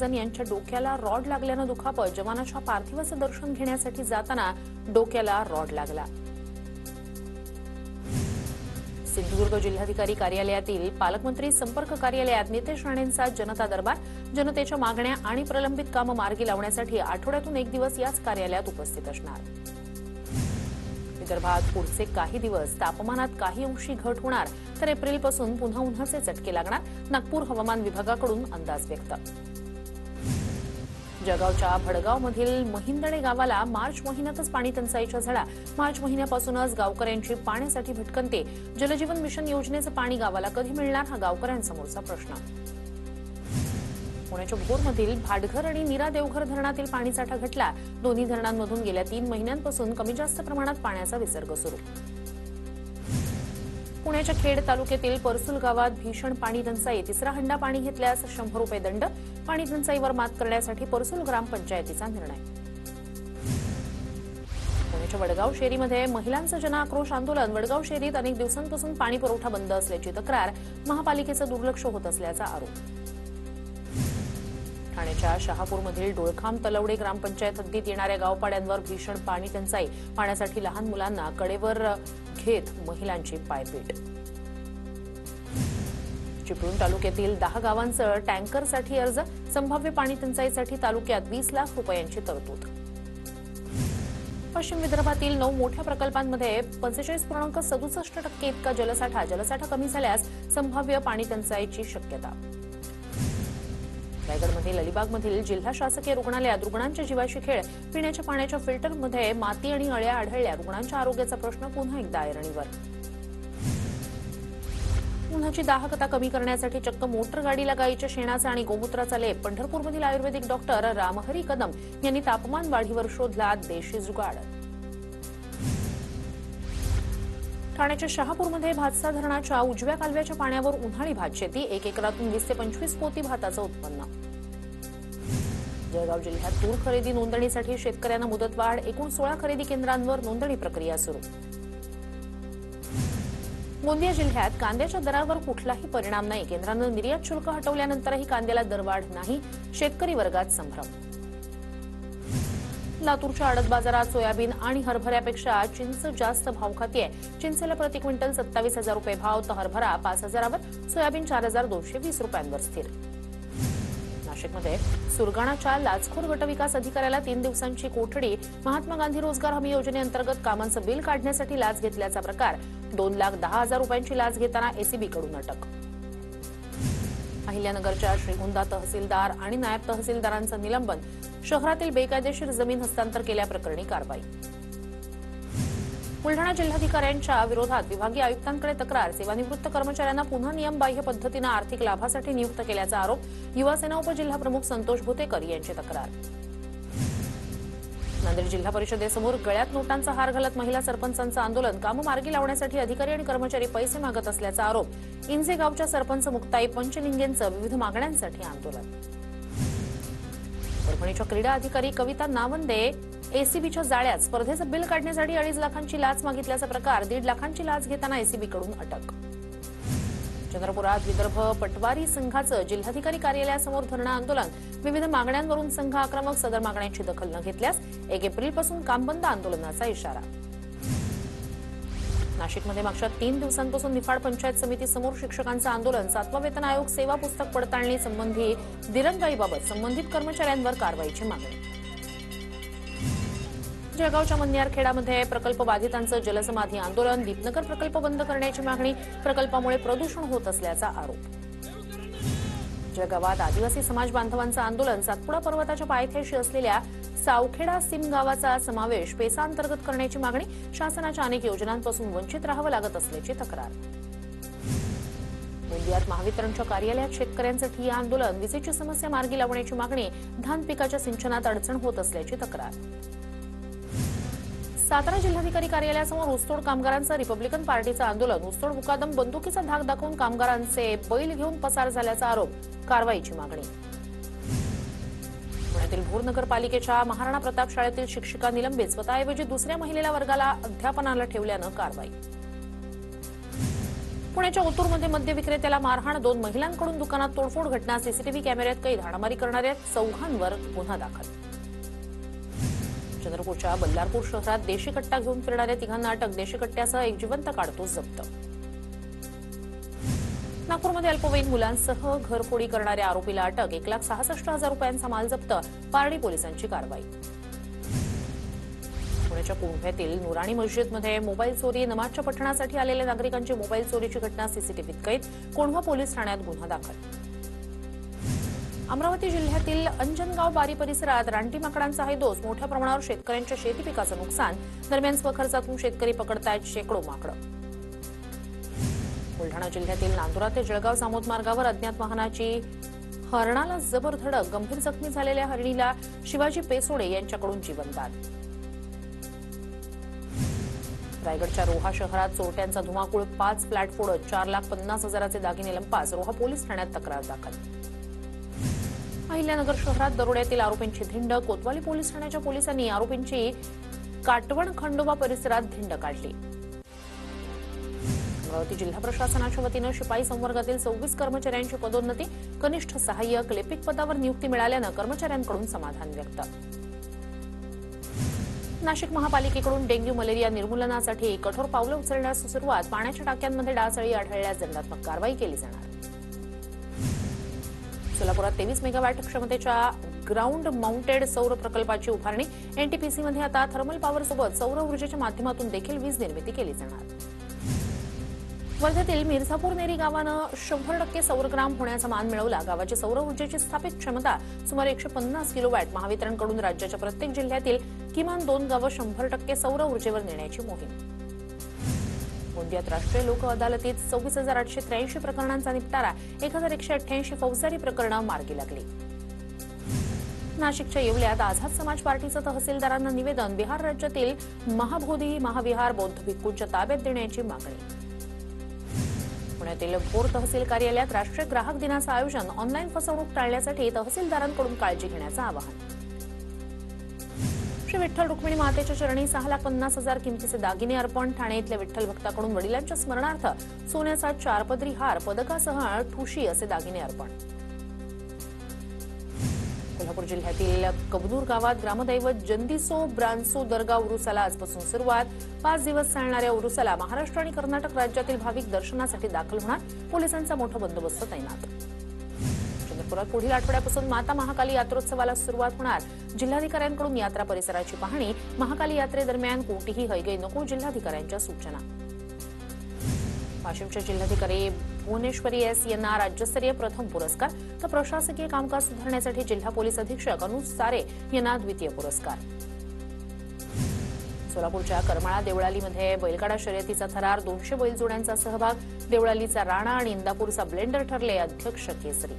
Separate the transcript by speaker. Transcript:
Speaker 1: महाजन यांच्या डोक्याला रॉड लागल्यानं दुखापत. जवानाच्या पार्थिवाचं दर्शन घेण्यासाठी जाताना डोक्याला रॉड लागला. सिंधुदुर्ग जिल्हाधिकारी कार्यालयातील पालकमंत्री संपर्क कार्यालयात नितेश राणेंचा जनता दरबार. जनतेच्या मागण्या आणि प्रलंबित कामं मार्गी लावण्यासाठी आठवड्यातून एक दिवस याच कार्यालयात उपस्थित असणार. विदर्भात पुढचे काही दिवस तापमानात काही अंशी घट होणार, तर एप्रिलपासून पुन्हा उन्हाचे चटके लागणार. नागपूर हवामान विभागाकडून अंदाज व्यक्त. जळगावच्या भडगावमधील महिंदणे गावाला मार्च महिन्यातच पाणी टंचाईच्या झळा. मार्च महिन्यापासूनच गावकऱ्यांची पाण्यासाठी भटकंती. जलजीवन मिशन योजनेचं पाणी गावाला कधी मिळणार, हा गावकऱ्यांसमोरचा प्रश्न. पुण्याच्या भोरमधील भाटघर आणि नीरा देवघर धरणातील पाणीसाठा घटला. दोन्ही धरणांमधून गेल्या 3 महिन्यांपासून कमी जास्त प्रमाणात पाण्याचा विसर्ग सुरू. पुण्याच्या खेड तालुक्यातील परसूल गावात भीषण पाणी टंचाई. तिसरा हंडा पाणी घेतल्यास 100 रुपये दंड. पाणी टंचाईवर मात करण्यासाठी परसूल ग्रामपंचायतीचा निर्णय. पुण्याच्या वडगाव शेरीमध्ये महिलांचं जनआक्रोश आंदोलन. वडगाव शेरीत अनेक दिवसांपासून पाणी पुरवठा बंद असल्याची तक्रार. महापालिकेचं दुर्लक्ष होत असल्याचा आरोप. ठाण्याच्या शहापूरमधील डोळखाम तलवडे ग्रामपंचायत हद्दीत येणाऱ्या गावपाड्यांवर भीषण पाणी टंचाई. पाण्यासाठी लहान मुलांना कडेवर घेत महिलांची पायपीट. चिपळूण तालुक्यातील 10 गावांचं टँकरसाठी अर्ज. संभाव्य पाणी टंचाईसाठी तालुक्यात 20 लाख रुपयांची तरतूद. पश्चिम विदर्भातील 9 मोठ्या प्रकल्पांमध्ये 45.67% इतका जलसाठा कमी झाल्यास संभाव्य पाणी टंचाईची शक्यता. रायगडमधील अलिबागमधील जिल्हा शासकीय रुग्णालयात रुग्णांच्या जीवाशी खेळ. पिण्याच्या पाण्याच्या फिल्टरमध्ये माती आणि अळ्या आढळल्या. रुग्णांच्या आरोग्याचा प्रश्न पुन्हा एकदा ऐरणीवर. उन्हाची दाहकता कमी करण्यासाठी चक्क मोटर गाडीला गायीच्या शेणाचा आणि गोमूत्राचा लेप. पंढरपूरमधील आयुर्वेदिक डॉक्टर रामहरी कदम यांनी तापमान वाढीवर शोधला देशी जुगाड. ठाण्याच्या शहापूरमध्ये भातसा धरणाच्या उजव्या कालव्याच्या पाण्यावर उन्हाळी भात शेती. 1 एकरातून 20 ते 25 पोती भाताचं उत्पन्न. जळगाव जिल्ह्यात तूर खरेदी नोंदणीसाठी शेतकऱ्यांना मुदतवाढ. एकूण 16 खरेदी केंद्रांवर नोंदणी प्रक्रिया सुरू. गोंदिया जिल्ह्यात कांद्याच्या दरावर कुठलाही परिणाम नाही. केंद्रानं निर्यात शुल्क हटवल्यानंतरही कांद्याला दरवाढ नाही. शेतकरी वर्गात संभ्रम. लातूरच्या आडत बाजारात सोयाबीन आणि हरभऱ्यापेक्षा चिंच जास्त भाव खातीये. चिंचेला प्रति क्विंटल 27,000 रुपये भाव, तर हरभरा 5,000वर, सोयाबीन 4,220 रुपयांवर स्थिर. नाशिकमध्ये सुरगाणाच्या लाचखोर गटविकास अधिकाऱ्याला 3 दिवसांची कोठडी. महात्मा गांधी रोजगार हमी योजनेअंतर्गत कामांचं बिल काढण्यासाठी लाच घेतल्याचा प्रकार. 2,10,000 रुपयांची लाच घेताना एसीबीकडून अटक. अहिल्यानगरच्या श्रीगोंदा तहसीलदार आणि नायब तहसीलदारांचं निलंबन. शहरातील बेकायदेशीर जमीन हस्तांतर केल्याप्रकरणी कारवाई. बुलढाणा जिल्हाधिकाऱ्यांच्या विरोधात विभागीय आयुक्तांकडे तक्रार. सेवानिवृत्त कर्मचाऱ्यांना पुन्हा नियमबाह्य पद्धतीनं आर्थिक लाभासाठी नियुक्त केल्याचा आरोप. युवासेना उपजिल्हा प्रमुख संतोष भुतेकर यांची तक्रार. नांदेड जिल्हा परिषदेसमोर गळ्यात नोटांचा हार घालत महिला सरपंचांचं आंदोलन. कामं मार्गी लावण्यासाठी अधिकारी आणि कर्मचारी पैसे मागत असल्याचा आरोप. इंझे गावच्या सरपंच मुक्ताई पंचलिंगेंचं विविध मागण्यांसाठी आंदोलन. परभणीच्या क्रीडा अधिकारी कविता नावंदे एसीबीच्या जाळ्यात. स्पर्धेचं बिल काढण्यासाठी 2.5 लाखांची लाच मागितल्याचा प्रकार. 1.5 लाखांची लाच घेताना एसीबीकडून अटक. चंद्रपुरात विदर्भ पटवारी संघाचं जिल्हाधिकारी कार्यालयासमोर धरणं आंदोलन. विविध मागण्यांवरून संघ आक्रमक. सदर मागण्यांची दखल न घेतल्यास 1 एप्रिलपासून कामबंद आंदोलनाचा इशारा. नाशिकमध्ये मागच्या 3 दिवसांपासून निफाड पंचायत समितीसमोर शिक्षकांचं आंदोलन. 7वा वेतन आयोग सेवा पुस्तक पडताळणी संबंधी दिरंगाईबाबत संबंधित कर्मचाऱ्यांवर कारवाईची मागणी. जळगावच्या मन्यारखेडामध्ये प्रकल्प बाधितांचं जलसमाधी आंदोलन. दीपनगर प्रकल्प बंद करण्याची मागणी. प्रकल्पामुळे प्रदूषण होत असल्याचा आरोप. जळगावात आदिवासी समाज बांधवांचं आंदोलन. सातपुडा पर्वताच्या पायथ्याशी असलेल्या सावखेडा सिम गावाचा समावेश पेसा अंतर्गत करण्याची मागणी. शासनाच्या अनेक योजनांपासून वंचित राहावं लागत असल्याची तक्रार. गोंदियात महावितरणच्या कार्यालयात शेतकऱ्यांचं ठिय्या आंदोलन. विजेची समस्या मार्गी लावण्याची मागणी. धान पिकाच्या सिंचनात अडचण होत असल्याची तक्रार. सातारा जिल्हाधिकारी कार्यालयासमोर ऊसतोड कामगारांचं रिपब्लिकन पार्टीचं आंदोलन. ऊसतोड मुकादम बंदुकीचा धाक दाखवून कामगारांचे बैल घेऊन पसार झाल्याचा आरोप. कारवाईची मागणी. पुण्यातील भोर नगरपालिकेच्या महाराणा प्रताप शाळेतील शिक्षिका निलंबित. स्वतःऐवजी दुसऱ्या महिलेला वर्गाला अध्यापनाला ठेवल्यानं कारवाई. पुण्याच्या ओतूरमध्ये मद्य विक्रेत्याला मारहाण, 2 महिलांकडून दुकानात तोडफोड, घटना सीसीटीव्ही कॅमेऱ्यात कैद, हाणामारी करणाऱ्या 4 गुन्हा दाखल. चंद्रपूरच्या बल्लारपूर शहरात देशी कट्टा घेऊन फिरणाऱ्या 3 अटक, देशी कट्ट्यासह एक जिवंत काडतूस जप्त. नागपूरमध्ये अल्पवयीन मुलांसह घरफोडी करणाऱ्या आरोपीला अटक, 1,66,000 रुपयांचा माल जप्त, पारडी पोलिसांची कारवाई. पुण्याच्या कोंढव्यातील नुराणी मस्जिदमध्ये मोबाईल चोरी, नमाजच्या पठणासाठी आलेल्या नागरिकांची मोबाईल चोरीची घटना सीसीटीव्हीत कैद, कोंढवा पोलीस ठाण्यात गुन्हा दाखल. अमरावती जिल्ह्यातील अंजनगाव बारी परिसरात रानटी माकडांचा हैदोस, मोठ्या प्रमाणावर शेतकऱ्यांच्या शेती पिकाचं नुकसान, दरम्यान स्वखर्चातून शेतकरी पकडतायत शेकडो माकडं. बुलढाणा जिल्ह्यातील नांदुरा ते जळगाव जामोद मार्गावर अज्ञात वाहनाची हरणाला जबर धडक, गंभीर जखमी झालेल्या हरणीला शिवाजी पेसोडे यांच्याकडून जीवनदान. रायगडच्या रोहा शहरात चोरट्यांचा धुमाकूळ, 5 फ्लॅट फोडत 4,50,000चे दागिने लंपास, रोहा पोलीस ठाण्यात तक्रार दाखल. अहिल्यानगर शहरात दरोड्यातील आरोपींची धिंड, कोतवाली पोलीस ठाण्याच्या पोलिसांनी आरोपींची काटवण खंडोबा परिसरात धिंड काढली. अमरावती जिल्हा प्रशासनाच्या वतीनं शिपाई संवर्गातील 24 कर्मचाऱ्यांची पदोन्नती, कनिष्ठ सहाय्यक, लिपिक पदावर नियुक्ती मिळाल्यानं कर्मचाऱ्यांकडून समाधान व्यक्त. नाशिक महापालिकेकडून डेंग्यू मलेरिया निर्मूलनासाठी कठोर पावलं उचलण्यास सुरुवात, पाण्याच्या टाक्यांमध्ये डासळी आढळल्यास दंडात्मक कारवाई केली जाणार. सोलापुरात 23 मेगावॅट क्षमतेच्या ग्राउंड माउंटेड सौर प्रकल्पाची उभारणी, एनटीपीसीमध्ये आता थर्मल पॉवरसोबत सौर ऊर्जेच्या माध्यमातून देखील वीज निर्मिती केली जाणार. वर्ध्यातील मिर्झापूर नेरी गावानं 100% सौरग्राम होण्याचा मान मिळवला. गावाची सौर ऊर्जेची स्थापित क्षमता सुमारे 150 किलोवॅट. महावितरणकडून राज्याच्या प्रत्येक जिल्ह्यातील किमान 2 गावं 100% सौर ऊर्जेवर नेण्याची मोहीम. गोंदियात राष्ट्रीय लोक अदालतीत 24,883 प्रकरणांचा निपटारा, 1,188 फौजदारी प्रकरणं मार्गी लागली. नाशिकच्या येवल्यात आझाद समाज पार्टीचं तहसीलदारांना निवेदन, बिहार राज्यातील महाबोधी महाविहार बौद्ध भिक्खूंच्या ताब्यात देण्याची मागणी. पुण्यातील भोर तहसील कार्यालयात राष्ट्रीय ग्राहक दिनाचं आयोजन, ऑनलाईन फसवणूक टाळण्यासाठी तहसीलदारांकडून काळजी घेण्याचं आवाहन. श्री विठ्ठल रुक्मिणी मातेच्या चरणी 6,50,000 किमतीचे दागिने अर्पण, ठाणे इथल्या विठ्ठल भक्ताकडून वडिलांच्या स्मरणार्थ सोन्याचा 4 पदरी हार, पदकासह ठुशी असे दागिने अर्पण. कोल्हापूर जिल्ह्यातील कबनूर गावात ग्रामदैवत जंदिसो ब्रान्सो दर्गा उरुसाला आजपासून सुरुवात. 5 दिवस चालणाऱ्या उरुसाला महाराष्ट्र आणि कर्नाटक राज्यातील भाविक दर्शनासाठी दाखल होणार, पोलिसांचा मोठा बंदोबस्त तैनात. चंद्रपुरात पुढील आठवड्यापासून माता महाकाली यात्रोत्सवाला सुरुवात होणार, जिल्हाधिकाऱ्यांकडून यात्रा परिसराची पाहणी, महाकाली यात्रेदरम्यान कोणतीही हयगय नको, जिल्हाधिकाऱ्यांच्या सूचना. वाशिमच्या जिल्हाधिकारी भुवनेश्वरी एस यांना राज्यस्तरीय प्रथम पुरस्कार, तर प्रशासकीय कामकाज सुधारण्यासाठी जिल्हा पोलीस अधीक्षक अनुज सारे यांना द्वितीय पुरस्कार. सोलापूरच्या करमाळा देवळालीमध्ये बैलगाडा शर्यतीचा थरार, 200 बैलजोड्यांचा सहभाग, देवळालीचा राणा आणि इंदापूरचा ब्लेंडर ठरले अध्यक्ष केसरी.